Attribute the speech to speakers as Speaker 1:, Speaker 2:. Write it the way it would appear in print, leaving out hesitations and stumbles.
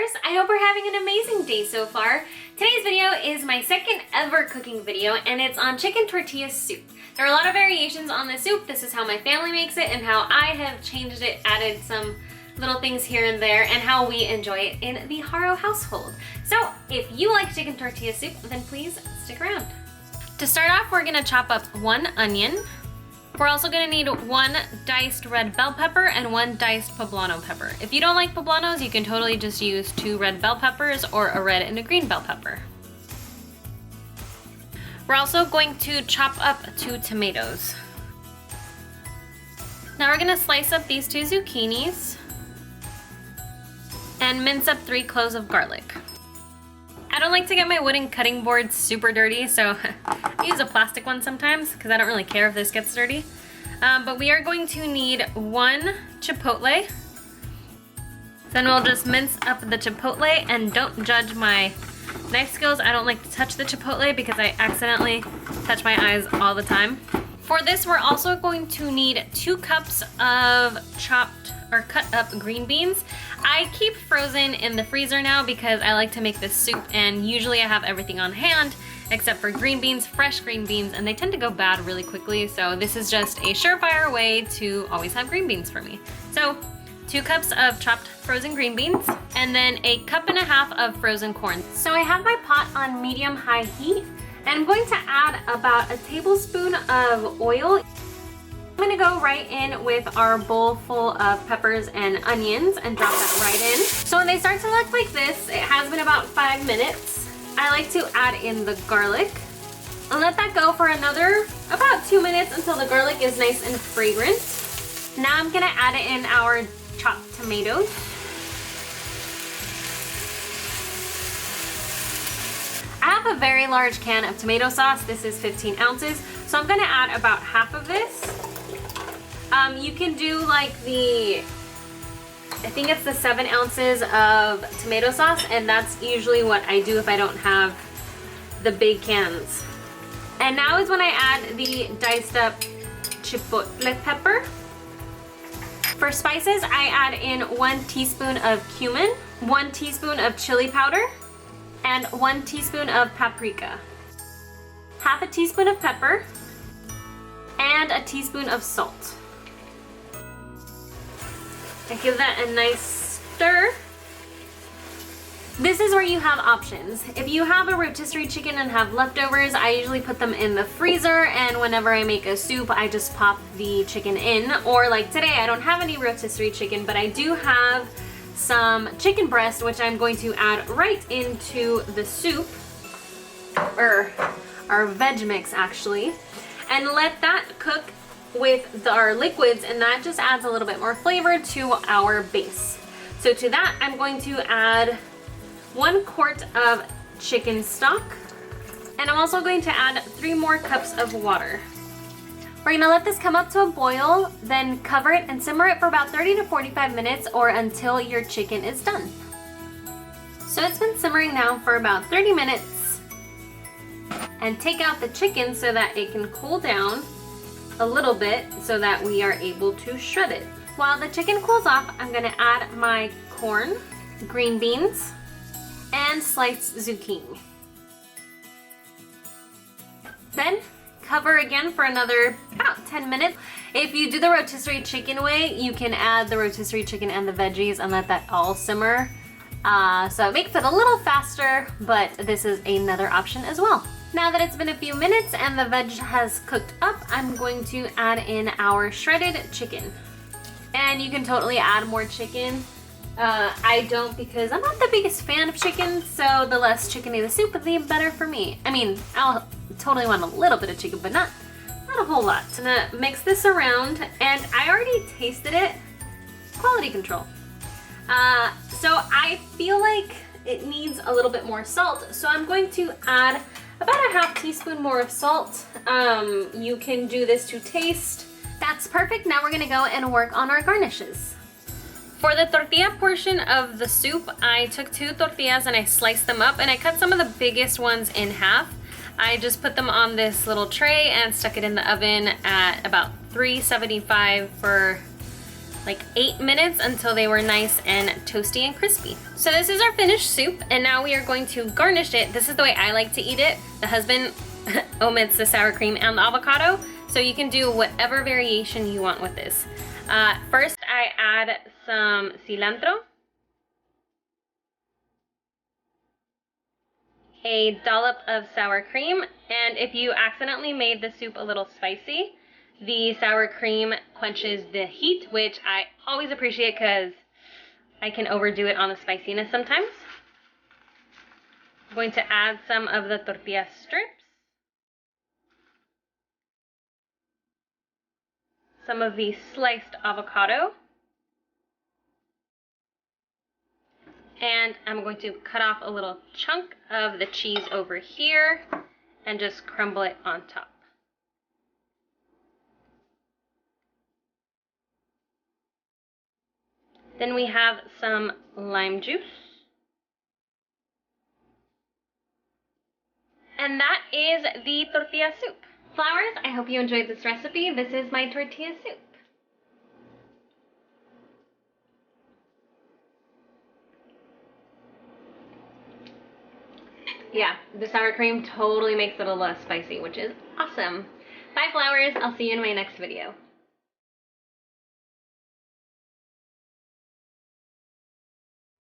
Speaker 1: lovers! I hope we're having an amazing day so far. Today's video is my second ever cooking video and it's on chicken tortilla soup. There are a lot of variations on the soup. This is how my family makes it and how I have changed it, added some little things here and there, and how we enjoy it in the Haro household. So if you like chicken tortilla soup, then please stick around. To start off, we're gonna chop up 1 onion. We're also gonna need 1 diced red bell pepper and 1 diced poblano pepper. If you don't like poblanos, you can totally just use 2 red bell peppers or a red and a green bell pepper. We're also going to chop up 2 tomatoes. Now we're gonna slice up these 2 zucchinis and mince up 3 cloves of garlic. I don't like to get my wooden cutting board super dirty, so I use a plastic one sometimes because I don't really care if this gets dirty. But we are going to need 1 chipotle. Then we'll just mince up the chipotle, and don't judge my knife skills. I don't like to touch the chipotle because I accidentally touch my eyes all the time. For this, we're also going to need 2 cups of chopped or cut up green beans. I keep frozen in the freezer now because I like to make this soup, and usually I have everything on hand except for green beans, fresh green beans, and they tend to go bad really quickly, so this is just a surefire way to always have green beans for me. So 2 cups of chopped frozen green beans, and then 1.5 cups of frozen corn. So I have my pot on medium-high heat, and I'm going to add about a tablespoon of oil. I'm gonna go right in with our bowl full of peppers and onions and drop that right in. So when they start to look like this, it has been about 5 minutes. I like to add in the garlic and let that go for another about 2 minutes until the garlic is nice and fragrant. Now I'm gonna add in our chopped tomatoes. I have a very large can of tomato sauce. This is 15 ounces. So I'm gonna add about half of this. You can do like I think it's the 7 ounces of tomato sauce, and that's usually what I do if I don't have the big cans. And now is when I add the diced up chipotle pepper. For spices, I add in 1 teaspoon of cumin, 1 teaspoon of chili powder, and 1 teaspoon of paprika, half a teaspoon of pepper, and a teaspoon of salt. And give that a nice stir. This is where you have options. If you have a rotisserie chicken and have leftovers, I usually put them in the freezer, and whenever I make a soup, I just pop the chicken in. Or like today, I don't have any rotisserie chicken, but I do have some chicken breast, which I'm going to add right into the soup, or our veg mix actually, and let that cook with our liquids, and that just adds a little bit more flavor to our base. So to that, I'm going to add 1 quart of chicken stock, and I'm also going to add 3 more cups of water. We're gonna let this come up to a boil, then cover it and simmer it for about 30 to 45 minutes or until your chicken is done. So it's been simmering now for about 30 minutes. And take out the chicken so that it can cool down a little bit so that we are able to shred it. While the chicken cools off, I'm gonna add my corn, green beans, and sliced zucchini. Then cover again for another about 10 minutes. If you do the rotisserie chicken way, you can add the rotisserie chicken and the veggies and let that all simmer. So it makes it a little faster, but this is another option as well. Now that it's been a few minutes and the veg has cooked up, I'm going to add in our shredded chicken. And you can totally add more chicken. I don't, because I'm not the biggest fan of chicken, so the less chickeny the soup, the better for me. I mean, I'll totally want a little bit of chicken, but not a whole lot. So I'm gonna mix this around, and I already tasted it. Quality control. So I feel like it needs a little bit more salt, so I'm going to add about a half teaspoon more of salt. You can do this to taste. That's perfect. Now we're gonna go and work on our garnishes. For the tortilla portion of the soup, I took 2 tortillas and I sliced them up, and I cut some of the biggest ones in half. I just put them on this little tray and stuck it in the oven at about 375 for like 8 minutes until they were nice and toasty and crispy. So this is our finished soup, and now we are going to garnish it. This is the way I like to eat it. The husband omits the sour cream and the avocado, so you can do whatever variation you want with this. First, I add some cilantro, a dollop of sour cream, and if you accidentally made the soup a little spicy, the sour cream quenches the heat, which I always appreciate because I can overdo it on the spiciness sometimes. I'm going to add some of the tortilla strips, some of the sliced avocado, and I'm going to cut off a little chunk of the cheese over here and just crumble it on top. Then we have some lime juice. And that is the tortilla soup. Flowers, I hope you enjoyed this recipe. This is my tortilla soup. Yeah, the sour cream totally makes it a little less spicy, which is awesome. Bye, flowers. I'll see you in my next video.